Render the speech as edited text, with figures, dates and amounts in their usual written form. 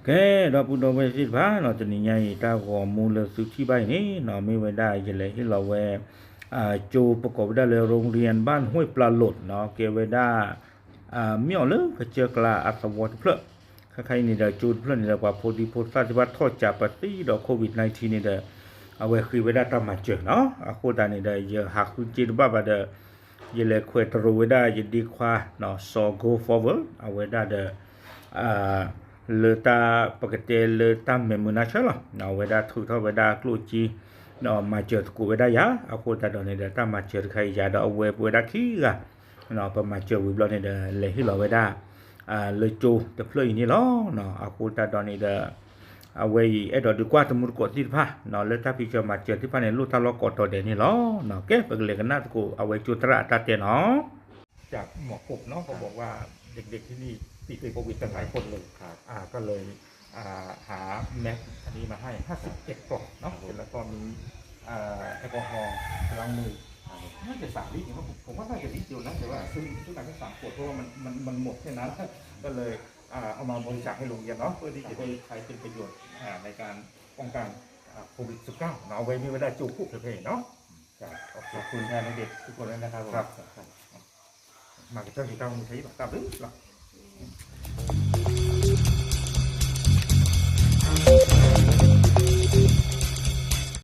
ကဲတော့ပူတော်ပဲစစ်ပါတော့တနည်းညတာကောမူလစုတိပိုင်နေနော်မေဝဒရလေဟိလောဝဲโจประกอบได้เลยโรงเรียนบ้านห้วยปลาหลดเนาะเกวดาเมี่ยวเลยก็เจอกลาอัศวรเพลใครนี่เด้อจูดเพลนี่เด้อกว่าโพธิโพธิสัตว์ทอดจากปฏิดอกโควิด-19นี่เด้อเอาไว้คือเวลาตามมาเจอเนาะอะโคดานี่เด้อเยอะหักคุณจิตบ้าบ่เด้อเยเลควยตรูเวดายิดีควาเนาะ so go forward เอาไว้ได้เด้อเลตาปกติเลตาเมมุนาชะล่ะเนาะเวดาถูกเท่าเวดากลูจีเนาะมาเจอกูเวดายาอะโคดาดอนี่เด้อตามมาเจอใครยาดอกเวเวดาขี้กะเนาะประมาเจอวิบลอนี่เด้อเลยฮิลอเวดาเลยโจตะเพลนี่ล้อเนาะอะโคดาดอนี่เด้อเอาไว้ไอ้ดอกดีกว่าตมุรกอติพะเนาะเลตาพิจมาเจอที่พะในลูกทะลอกอตอเดนี่ล้อเนาะแกไปเลยกันนะกูเอาไว้จุตระตาเตเนาะจากหมอกบเนาะเขาบอกว่าเด็กๆที่นี่ติดโควิดกันหลายคนเลยก็เลยหาแม็กอันนี้มาให้51กล่องเนาะแล้วก็มีแอลกอฮอล์ล้างมือน่าจะ3 ลิตรนะครับผมว่าน่าจะลิตรเดียวนะแต่ว่าซึ่งการแค่3 ขวดเพราะว่ามันหมดแค่นั้นก็เลยเอามาบริจาคให้โรงเรียนเนาะเพื่อที่จะได้ใช้เป็นประโยชน์ในการป้องกันโควิด-19เนาะเอาไว้มีเวลาจูบคู่เพลเนาะขอบคุณแทนเด็กทุกคนเลยนะครับครับมาเจ้าที่เจ้ามือใช้แบบตามหรือเปล่า